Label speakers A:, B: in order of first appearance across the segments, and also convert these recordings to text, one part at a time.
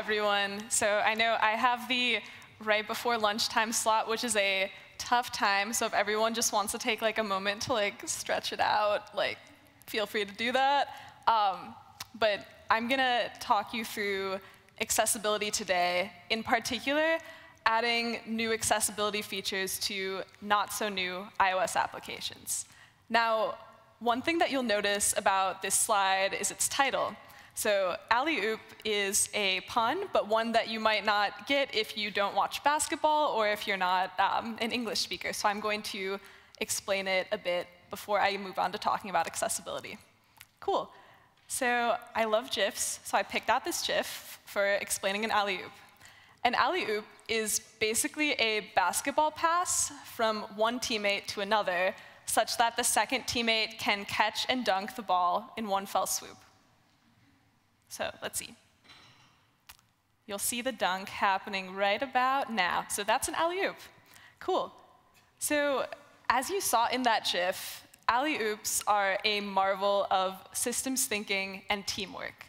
A: everyone. So I know I have the right before lunchtime slot, which is a tough time. So if everyone just wants to take like a moment to like stretch it out, like feel free to do that. But I'm gonna talk you through accessibility today, in particular, adding new accessibility features to not so new iOS applications. Now, one thing that you'll notice about this slide is its title. So alley-oop is a pun, but one that you might not get if you don't watch basketball or if you're not an English speaker. So I'm going to explain it a bit before I move on to talking about accessibility. Cool. So I love GIFs, so I picked out this GIF for explaining an alley-oop. An alley-oop is basically a basketball pass from one teammate to another, such that the second teammate can catch and dunk the ball in one fell swoop. So let's see. You'll see the dunk happening right about now. So that's an alley-oop. Cool. So as you saw in that GIF, alley-oops are a marvel of systems thinking and teamwork.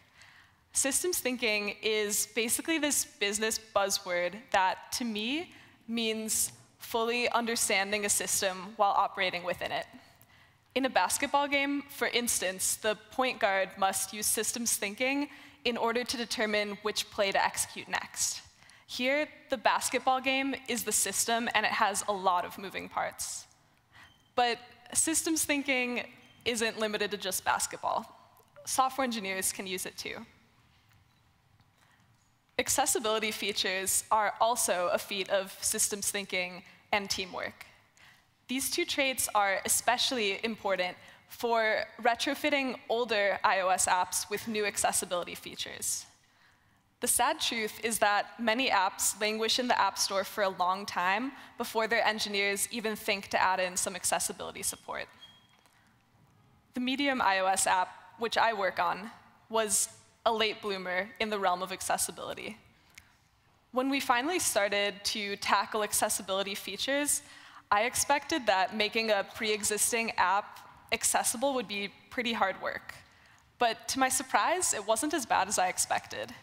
A: Systems thinking is basically this business buzzword that, to me, means fully understanding a system while operating within it. In a basketball game, for instance, the point guard must use systems thinking in order to determine which play to execute next. Here, the basketball game is the system, and it has a lot of moving parts. But systems thinking isn't limited to just basketball. Software engineers can use it too. Accessibility features are also a feat of systems thinking and teamwork. These two traits are especially important for retrofitting older iOS apps with new accessibility features. The sad truth is that many apps languish in the App Store for a long time before their engineers even think to add in some accessibility support. The Medium iOS app, which I work on, was a late bloomer in the realm of accessibility. When we finally started to tackle accessibility features, I expected that making a pre-existing app accessible would be pretty hard work. But to my surprise, it wasn't as bad as I expected.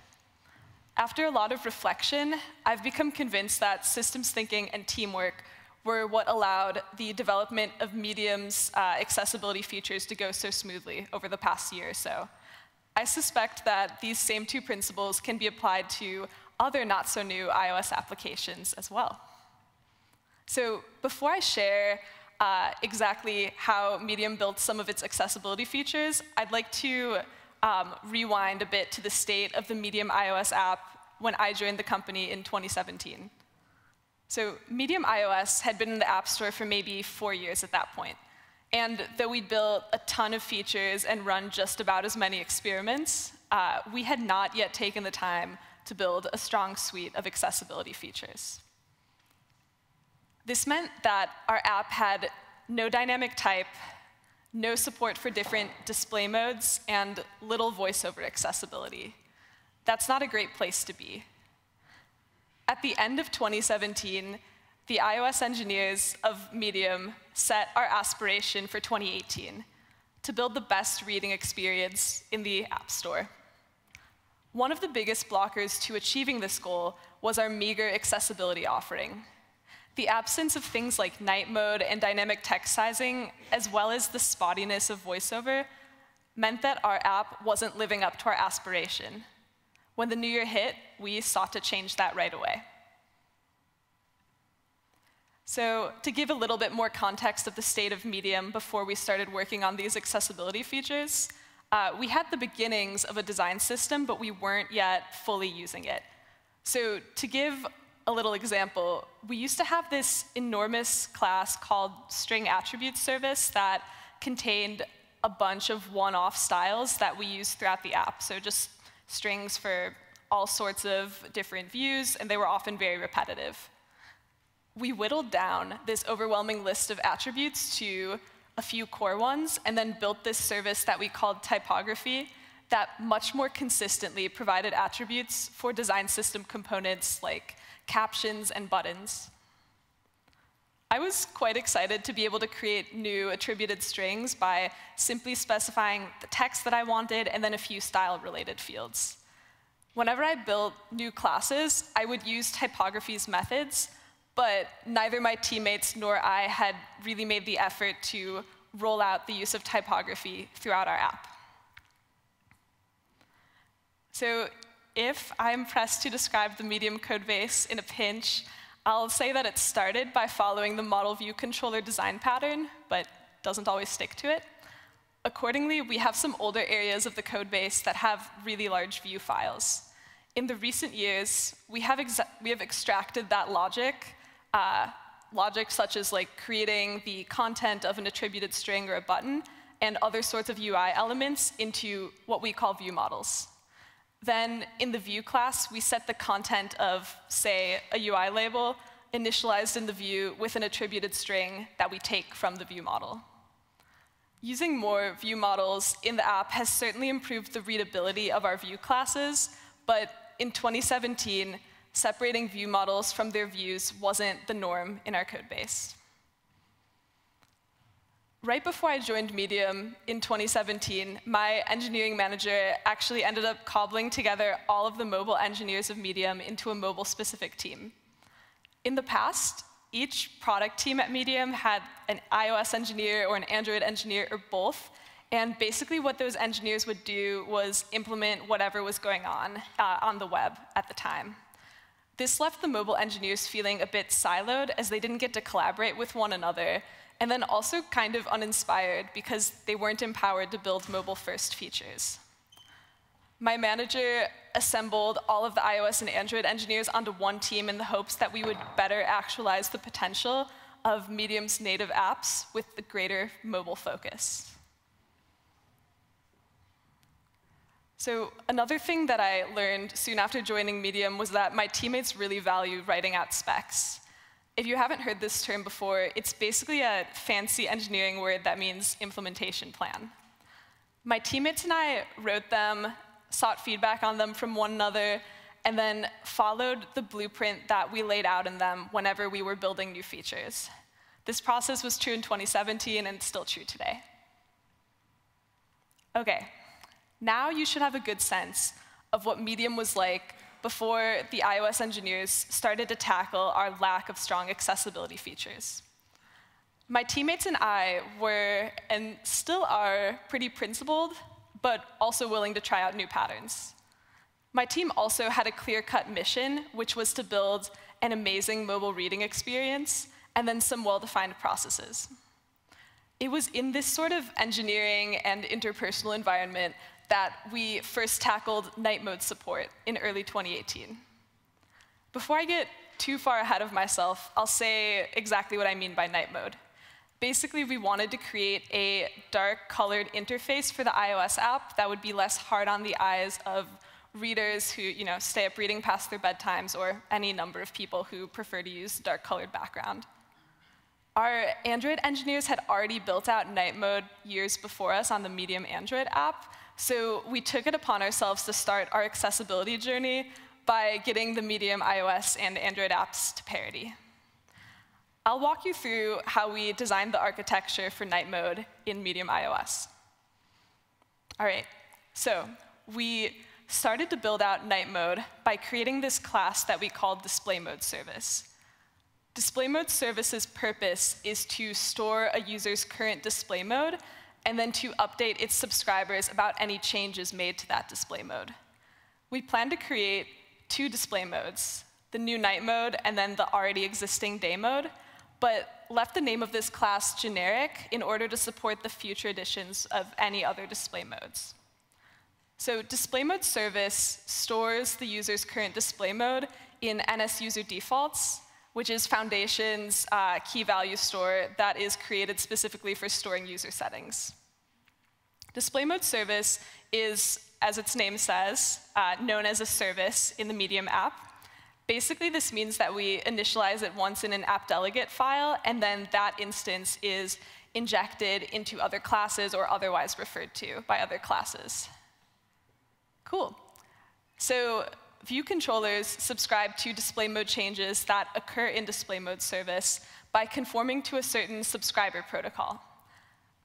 A: After a lot of reflection, I've become convinced that systems thinking and teamwork were what allowed the development of Medium's accessibility features to go so smoothly over the past year or so. I suspect that these same two principles can be applied to other not-so-new iOS applications as well. So before I share exactly how Medium built some of its accessibility features, I'd like to rewind a bit to the state of the Medium iOS app when I joined the company in 2017. So Medium iOS had been in the App Store for maybe 4 years at that point. And though we built a ton of features and run just about as many experiments, we had not yet taken the time to build a strong suite of accessibility features. This meant that our app had no dynamic type, no support for different display modes, and little voiceover accessibility. That's not a great place to be. At the end of 2017, the iOS engineers of Medium set our aspiration for 2018 to build the best reading experience in the App Store. One of the biggest blockers to achieving this goal was our meager accessibility offering. The absence of things like night mode and dynamic text sizing, as well as the spottiness of voiceover, meant that our app wasn't living up to our aspiration. When the new year hit, we sought to change that right away. So to give a little bit more context of the state of Medium before we started working on these accessibility features, we had the beginnings of a design system, but we weren't yet fully using it. So to give a little example, we used to have this enormous class called string attributes service that contained a bunch of one-off styles that we used throughout the app. So just strings for all sorts of different views, and they were often very repetitive. We whittled down this overwhelming list of attributes to a few core ones, and then built this service that we called Typography that much more consistently provided attributes for design system components like captions and buttons. I was quite excited to be able to create new attributed strings by simply specifying the text that I wanted and then a few style-related fields. Whenever I built new classes, I would use typography's methods, but neither my teammates nor I had really made the effort to roll out the use of typography throughout our app. So if I'm pressed to describe the Medium code base in a pinch, I'll say that it started by following the model view controller design pattern, but doesn't always stick to it. Accordingly, we have some older areas of the code base that have really large view files. In the recent years, we have extracted that logic, logic such as like creating the content of an attributed string or a button, and other sorts of UI elements into what we call view models. Then in the view class, we set the content of, say, a UI label initialized in the view with an attributed string that we take from the view model. Using more view models in the app has certainly improved the readability of our view classes, but in 2017, separating view models from their views wasn't the norm in our code base. Right before I joined Medium in 2017, my engineering manager actually ended up cobbling together all of the mobile engineers of Medium into a mobile-specific team. In the past, each product team at Medium had an iOS engineer or an Android engineer or both, and basically what those engineers would do was implement whatever was going on the web at the time. This left the mobile engineers feeling a bit siloed as they didn't get to collaborate with one another, and then also kind of uninspired because they weren't empowered to build mobile-first features. My manager assembled all of the iOS and Android engineers onto one team in the hopes that we would better actualize the potential of Medium's native apps with the greater mobile focus. So another thing that I learned soon after joining Medium was that my teammates really value writing out specs. If you haven't heard this term before, it's basically a fancy engineering word that means implementation plan. My teammates and I wrote them, sought feedback on them from one another, and then followed the blueprint that we laid out in them whenever we were building new features. This process was true in 2017, and it's still true today. OK, now you should have a good sense of what Medium was like before the iOS engineers started to tackle our lack of strong accessibility features. My teammates and I were, and still are, pretty principled, but also willing to try out new patterns. My team also had a clear-cut mission, which was to build an amazing mobile reading experience, and then some well-defined processes. It was in this sort of engineering and interpersonal environment that we first tackled night mode support in early 2018. Before I get too far ahead of myself, I'll say exactly what I mean by night mode. Basically, we wanted to create a dark-colored interface for the iOS app that would be less hard on the eyes of readers who stay up reading past their bedtimes, or any number of people who prefer to use dark-colored background. Our Android engineers had already built out night mode years before us on the Medium Android app, so we took it upon ourselves to start our accessibility journey by getting the Medium iOS and Android apps to parity. I'll walk you through how we designed the architecture for night mode in Medium iOS. All right, so we started to build out night mode by creating this class that we called display mode service. Display mode service's purpose is to store a user's current display mode and then to update its subscribers about any changes made to that display mode. We plan to create two display modes, the new night mode and then the already existing day mode, but left the name of this class generic in order to support the future editions of any other display modes. So display mode service stores the user's current display mode in NSUser defaults, which is Foundation's key value store that is created specifically for storing user settings. Display mode service is, as its name says, known as a service in the Medium app. Basically, this means that we initialize it once in an app delegate file, and then that instance is injected into other classes or otherwise referred to by other classes. Cool. So view controllers subscribe to display mode changes that occur in display mode service by conforming to a certain subscriber protocol.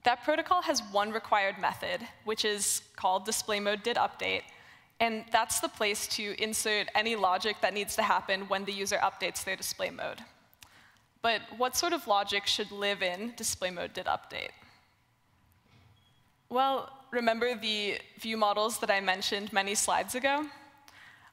A: That protocol has one required method, which is called display mode did update, And that's the place to insert any logic that needs to happen when the user updates their display mode. But what sort of logic should live in display mode did update? Well, remember the view models that I mentioned many slides ago?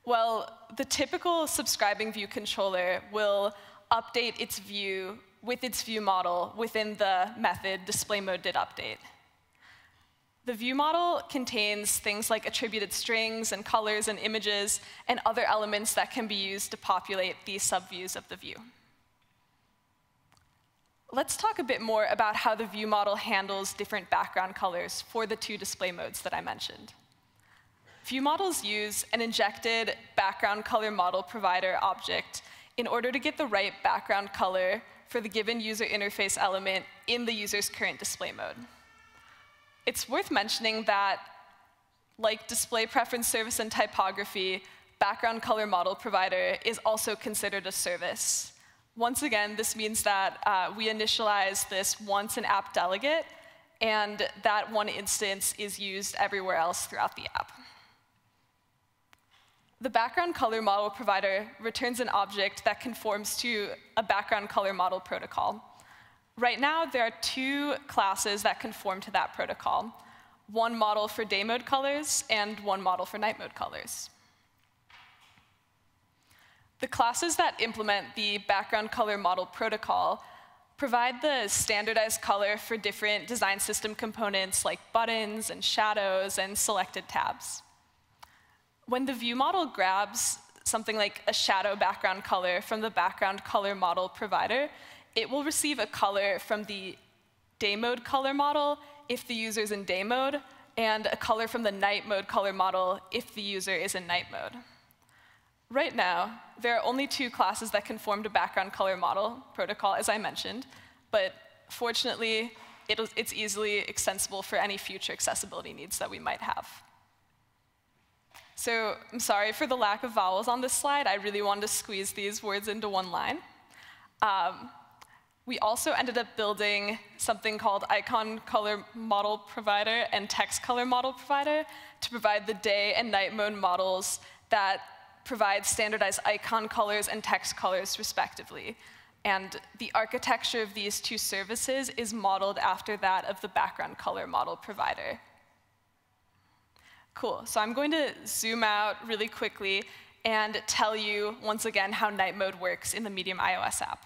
A: Well, the typical subscribing view controller will update its view with its view model within the method display mode did update. The view model contains things like attributed strings and colors and images and other elements that can be used to populate these subviews of the view. Let's talk a bit more about how the view model handles different background colors for the two display modes that I mentioned. View models use an injected background color model provider object in order to get the right background color for the given user interface element in the user's current display mode. It's worth mentioning that, like display preference service and typography, background color model provider is also considered a service. Once again, this means that we initialize this once an app delegate, and that one instance is used everywhere else throughout the app. The background color model provider returns an object that conforms to a background color model protocol. Right now, there are two classes that conform to that protocol, one model for day mode colors and one model for night mode colors. The classes that implement the background color model protocol provide the standardized color for different design system components like buttons and shadows and selected tabs. When the view model grabs something like a shadow background color from the background color model provider, it will receive a color from the day mode color model if the user is in day mode, and a color from the night mode color model if the user is in night mode. Right now, there are only two classes that conform to background color model protocol, as I mentioned, but fortunately, it's easily extensible for any future accessibility needs that we might have. So I'm sorry for the lack of vowels on this slide. I really wanted to squeeze these words into one line. We also ended up building something called icon color model provider and text color model provider to provide the day and night mode models that provide standardized icon colors and text colors respectively. And the architecture of these two services is modeled after that of the background color model provider. Cool, so I'm going to zoom out really quickly and tell you once again how night mode works in the Medium iOS app.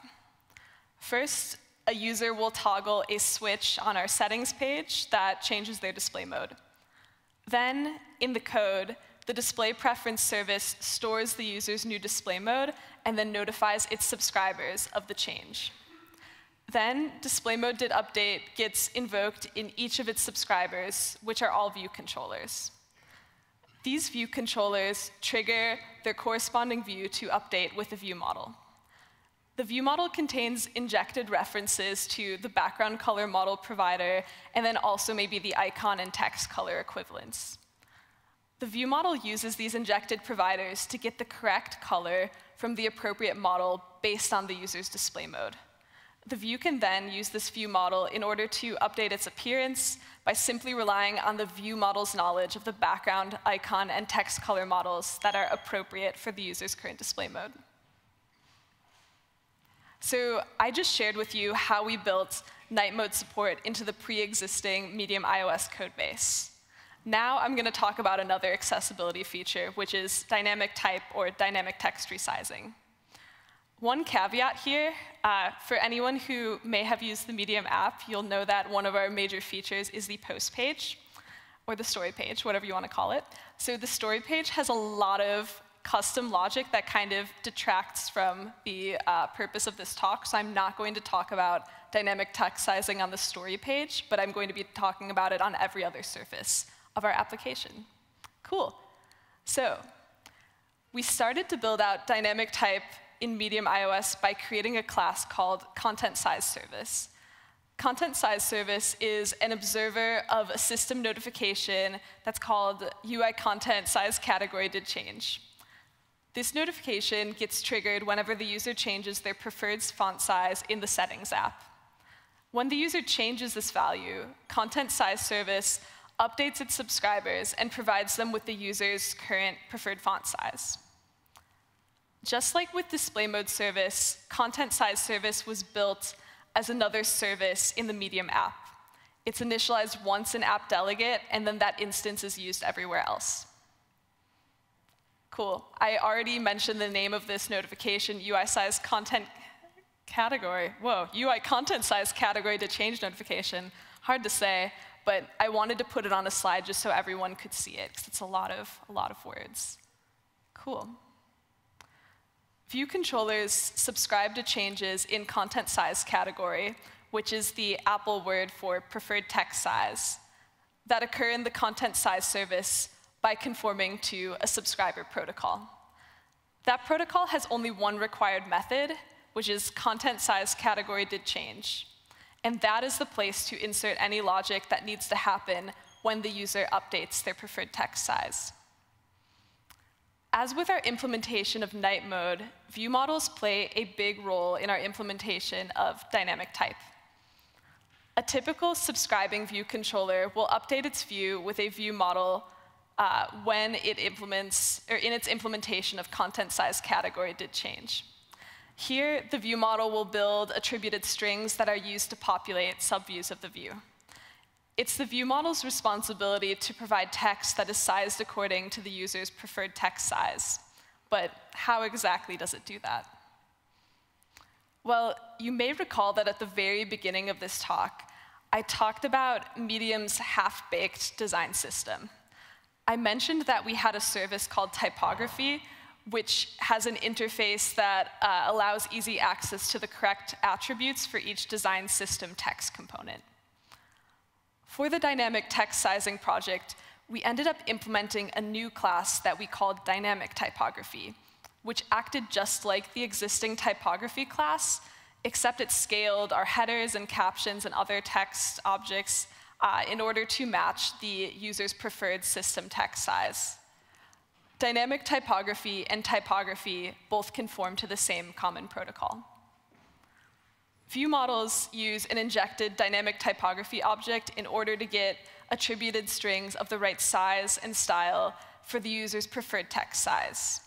A: First, a user will toggle a switch on our settings page that changes their display mode. Then, in the code, the display preference service stores the user's new display mode and then notifies its subscribers of the change. Then, display mode did update gets invoked in each of its subscribers, which are all view controllers. These view controllers trigger their corresponding view to update with the view model. The view model contains injected references to the background color model provider, and then also maybe the icon and text color equivalents. The view model uses these injected providers to get the correct color from the appropriate model based on the user's display mode. The view can then use this view model in order to update its appearance by simply relying on the view model's knowledge of the background, icon, and text color models that are appropriate for the user's current display mode. So I just shared with you how we built night mode support into the pre-existing Medium iOS codebase. Now I'm going to talk about another accessibility feature, which is dynamic type or dynamic text resizing. One caveat here, for anyone who may have used the Medium app, you'll know that one of our major features is the post page, or the story page, whatever you want to call it. So the story page has a lot of custom logic that kind of detracts from the purpose of this talk, so I'm not going to talk about dynamic text sizing on the story page, but I'm going to be talking about it on every other surface of our application. Cool. So we started to build out dynamic type in Medium iOS by creating a class called Content Size Service. Content Size Service is an observer of a system notification that's called UI Content Size Category Did Change. This notification gets triggered whenever the user changes their preferred font size in the Settings app. When the user changes this value, Content Size Service updates its subscribers, and provides them with the user's current preferred font size. Just like with display mode service, content size service was built as another service in the Medium app. It's initialized once in app delegate, and then that instance is used everywhere else. Cool. I already mentioned the name of this notification, UI size content category. Whoa, UI content size category to change notification. Hard to say, but I wanted to put it on a slide just so everyone could see it, because it's a lot of words. Cool. View controllers subscribe to changes in content size category, which is the Apple word for preferred text size, that occur in the content size service by conforming to a subscriber protocol. That protocol has only one required method, which is content size category did change. And that is the place to insert any logic that needs to happen when the user updates their preferred text size. As with our implementation of night mode, view models play a big role in our implementation of dynamic type. A typical subscribing view controller will update its view with a view model when it implements, or in its implementation of content size category did change. Here, the view model will build attributed strings that are used to populate subviews of the view. It's the view model's responsibility to provide text that is sized according to the user's preferred text size. But how exactly does it do that? Well, you may recall that at the very beginning of this talk, I talked about Medium's half-baked design system. I mentioned that we had a service called Typography, which has an interface that allows easy access to the correct attributes for each design system text component. For the dynamic text sizing project, we ended up implementing a new class that we called Dynamic Typography, which acted just like the existing typography class, except it scaled our headers and captions and other text objects in order to match the user's preferred system text size. Dynamic typography and typography both conform to the same common protocol. View models use an injected dynamic typography object in order to get attributed strings of the right size and style for the user's preferred text size.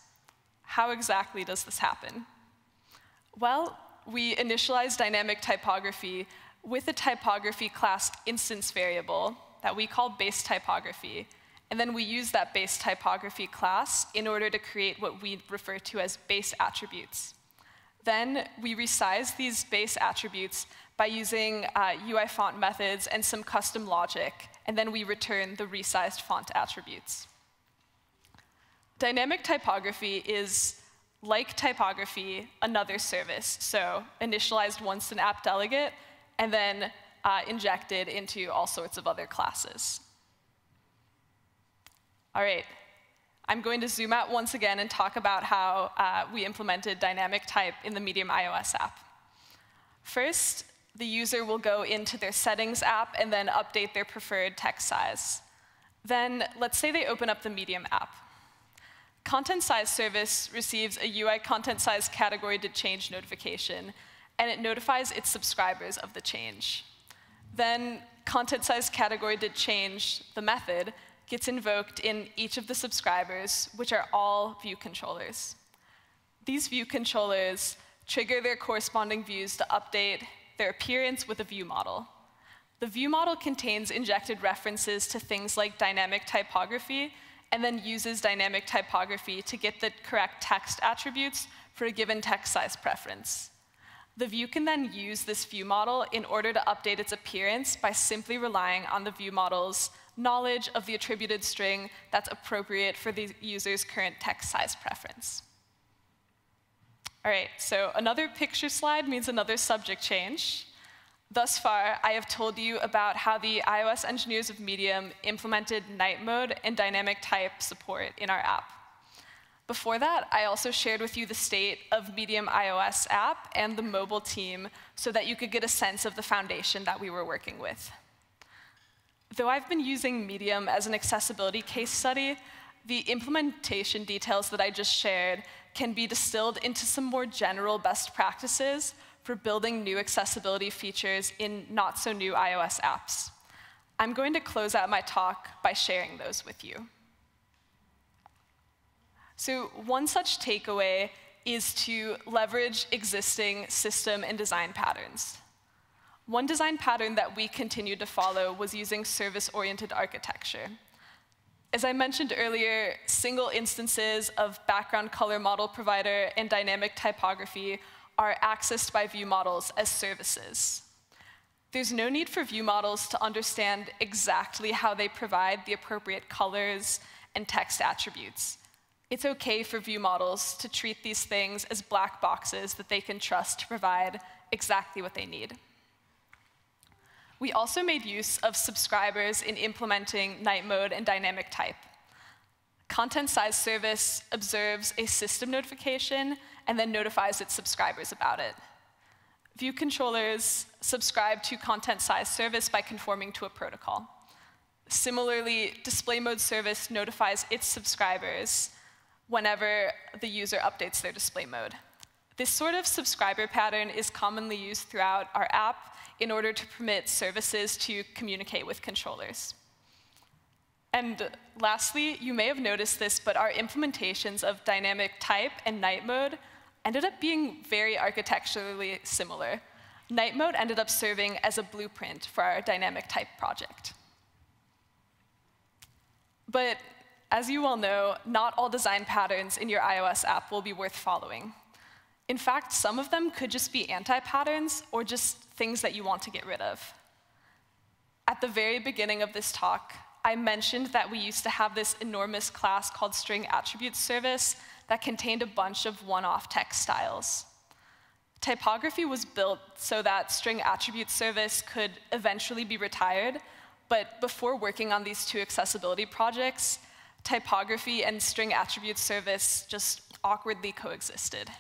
A: How exactly does this happen? Well, we initialize dynamic typography with a typography class instance variable that we call base typography, and then we use that base typography class in order to create what we refer to as base attributes. Then we resize these base attributes by using UI font methods and some custom logic, and then we return the resized font attributes. Dynamic typography is, like typography, another service, so initialized once in app delegate, and then injected into all sorts of other classes. All right. I'm going to zoom out once again and talk about how we implemented dynamic type in the Medium iOS app. First, the user will go into their settings app and then update their preferred text size. Then, let's say they open up the Medium app. Content size service receives a UI content size category did change notification, and it notifies its subscribers of the change. Then, content size category did change, the method, gets invoked in each of the subscribers, which are all view controllers. These view controllers trigger their corresponding views to update their appearance with a view model. The view model contains injected references to things like dynamic typography, and then uses dynamic typography to get the correct text attributes for a given text size preference. The view can then use this view model in order to update its appearance by simply relying on the view model's knowledge of the attributed string that's appropriate for the user's current text size preference. All right, so another picture slide means another subject change. Thus far, I have told you about how the iOS engineers of Medium implemented night mode and dynamic type support in our app. Before that, I also shared with you the state of Medium iOS app and the mobile team so that you could get a sense of the foundation that we were working with. Though I've been using Medium as an accessibility case study, the implementation details that I just shared can be distilled into some more general best practices for building new accessibility features in not-so-new iOS apps. I'm going to close out my talk by sharing those with you. So one such takeaway is to leverage existing system and design patterns. One design pattern that we continued to follow was using service-oriented architecture. As I mentioned earlier, single instances of background color model provider and dynamic typography are accessed by view models as services. There's no need for view models to understand exactly how they provide the appropriate colors and text attributes. It's okay for view models to treat these things as black boxes that they can trust to provide exactly what they need. We also made use of subscribers in implementing night mode and dynamic type. Content size service observes a system notification and then notifies its subscribers about it. View controllers subscribe to content size service by conforming to a protocol. Similarly, display mode service notifies its subscribers whenever the user updates their display mode. This sort of subscriber pattern is commonly used throughout our app in order to permit services to communicate with controllers. And lastly, you may have noticed this, but our implementations of dynamic type and night mode ended up being very architecturally similar. Night mode ended up serving as a blueprint for our dynamic type project. But as you all know, not all design patterns in your iOS app will be worth following. In fact, some of them could just be anti-patterns or just things that you want to get rid of. At the very beginning of this talk, I mentioned that we used to have this enormous class called string attributes service that contained a bunch of one-off text styles. Typography was built so that string attributes service could eventually be retired, but before working on these two accessibility projects, typography and string attributes service just awkwardly coexisted.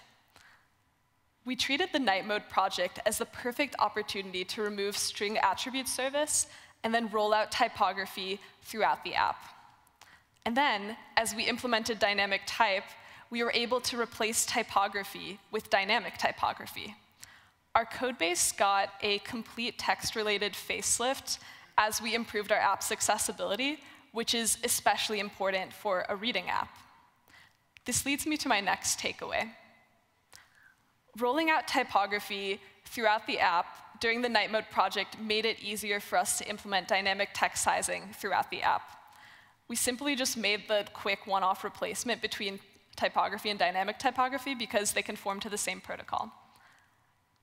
A: We treated the night mode project as the perfect opportunity to remove string attributes service and then roll out typography throughout the app. And then, as we implemented dynamic type, we were able to replace typography with dynamic typography. Our codebase got a complete text-related facelift as we improved our app's accessibility, which is especially important for a reading app. This leads me to my next takeaway. Rolling out typography throughout the app during the night mode project made it easier for us to implement dynamic text sizing throughout the app. We simply just made the quick one-off replacement between typography and dynamic typography because they conform to the same protocol.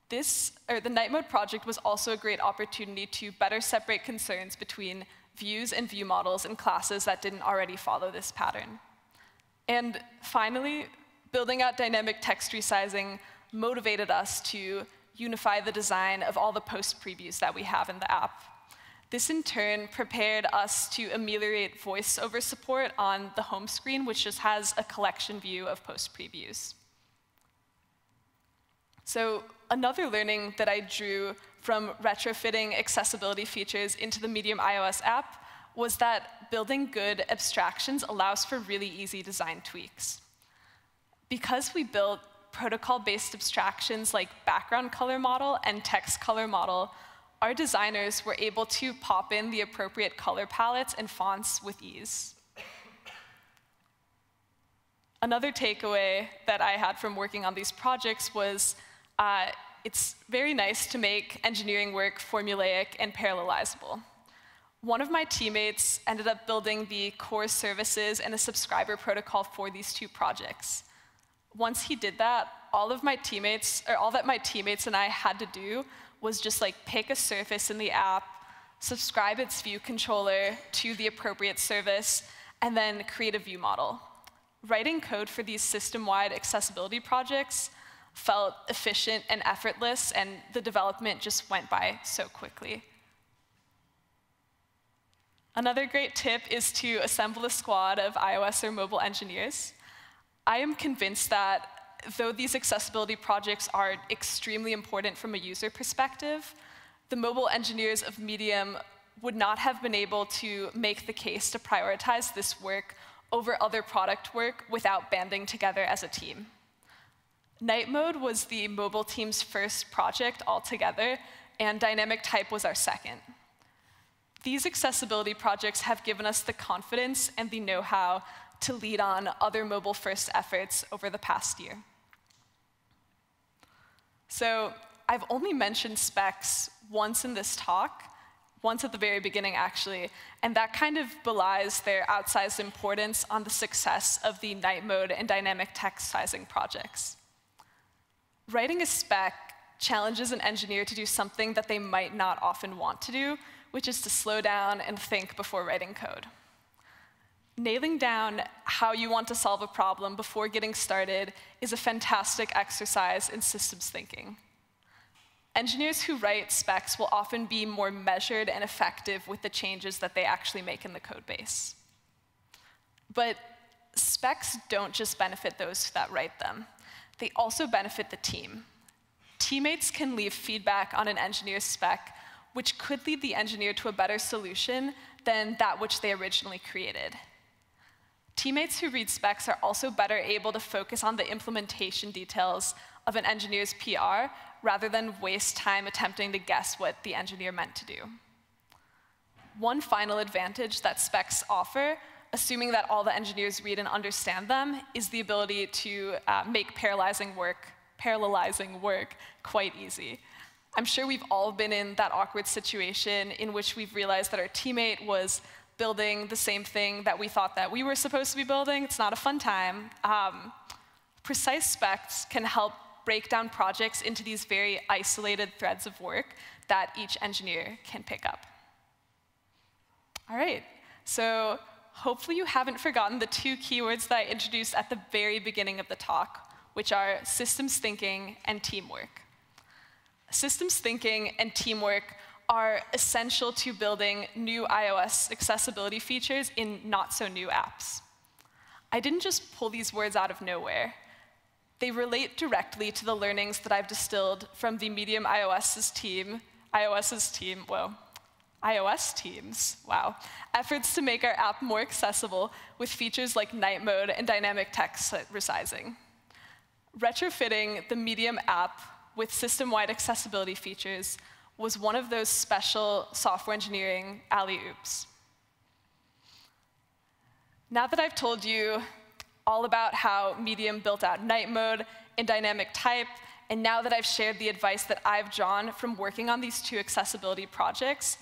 A: The night mode project was also a great opportunity to better separate concerns between views and view models in classes that didn't already follow this pattern. And finally, building out dynamic text resizing motivated us to unify the design of all the post previews that we have in the app. This, in turn, prepared us to ameliorate voiceover support on the home screen, which just has a collection view of post previews. So another learning that I drew from retrofitting accessibility features into the Medium iOS app was that building good abstractions allows for really easy design tweaks. Because we built protocol-based abstractions like background color model and text color model, our designers were able to pop in the appropriate color palettes and fonts with ease. Another takeaway that I had from working on these projects was it's very nice to make engineering work formulaic and parallelizable. One of my teammates ended up building the core services and a subscriber protocol for these two projects. Once he did that, all that my teammates and I had to do was just like pick a surface in the app, subscribe its view controller to the appropriate service, and then create a view model. Writing code for these system-wide accessibility projects felt efficient and effortless, and the development just went by so quickly. Another great tip is to assemble a squad of iOS or mobile engineers. I am convinced that though these accessibility projects are extremely important from a user perspective, the mobile engineers of Medium would not have been able to make the case to prioritize this work over other product work without banding together as a team. Night mode was the mobile team's first project altogether, and dynamic type was our second. These accessibility projects have given us the confidence and the know-how to lead on other mobile-first efforts over the past year. So I've only mentioned specs once in this talk, once at the very beginning, actually, and that kind of belies their outsized importance on the success of the night mode and dynamic text sizing projects. Writing a spec challenges an engineer to do something that they might not often want to do, which is to slow down and think before writing code. Nailing down how you want to solve a problem before getting started is a fantastic exercise in systems thinking. Engineers who write specs will often be more measured and effective with the changes that they actually make in the code base. But specs don't just benefit those that write them. They also benefit the team. Teammates can leave feedback on an engineer's spec, which could lead the engineer to a better solution than that which they originally created. Teammates who read specs are also better able to focus on the implementation details of an engineer's PR rather than waste time attempting to guess what the engineer meant to do. One final advantage that specs offer, assuming that all the engineers read and understand them, is the ability to make parallelizing work quite easy. I'm sure we've all been in that awkward situation in which we've realized that our teammate was building the same thing that we thought that we were supposed to be building. It's not a fun time. Precise specs can help break down projects into these very isolated threads of work that each engineer can pick up. All right, so hopefully you haven't forgotten the two keywords that I introduced at the very beginning of the talk, which are systems thinking and teamwork. Systems thinking and teamwork are essential to building new iOS accessibility features in not-so-new apps. I didn't just pull these words out of nowhere. They relate directly to the learnings that I've distilled from the Medium iOS team's efforts to make our app more accessible with features like night mode and dynamic text resizing. Retrofitting the Medium app with system-wide accessibility features was one of those special software engineering alley-oops. Now that I've told you all about how Medium built out night mode and dynamic type, and now that I've shared the advice that I've drawn from working on these two accessibility projects,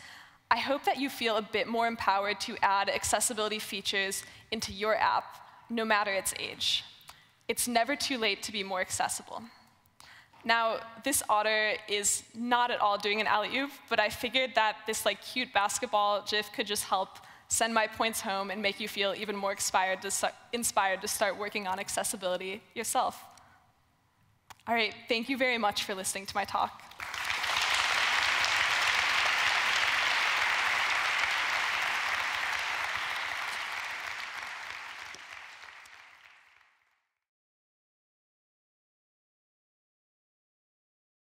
A: I hope that you feel a bit more empowered to add accessibility features into your app, no matter its age. It's never too late to be more accessible. Now, this otter is not at all doing an alley-oop, but I figured that this cute basketball GIF could just help send my points home and make you feel even more inspired to start working on accessibility yourself. All right, thank you very much for listening to my talk.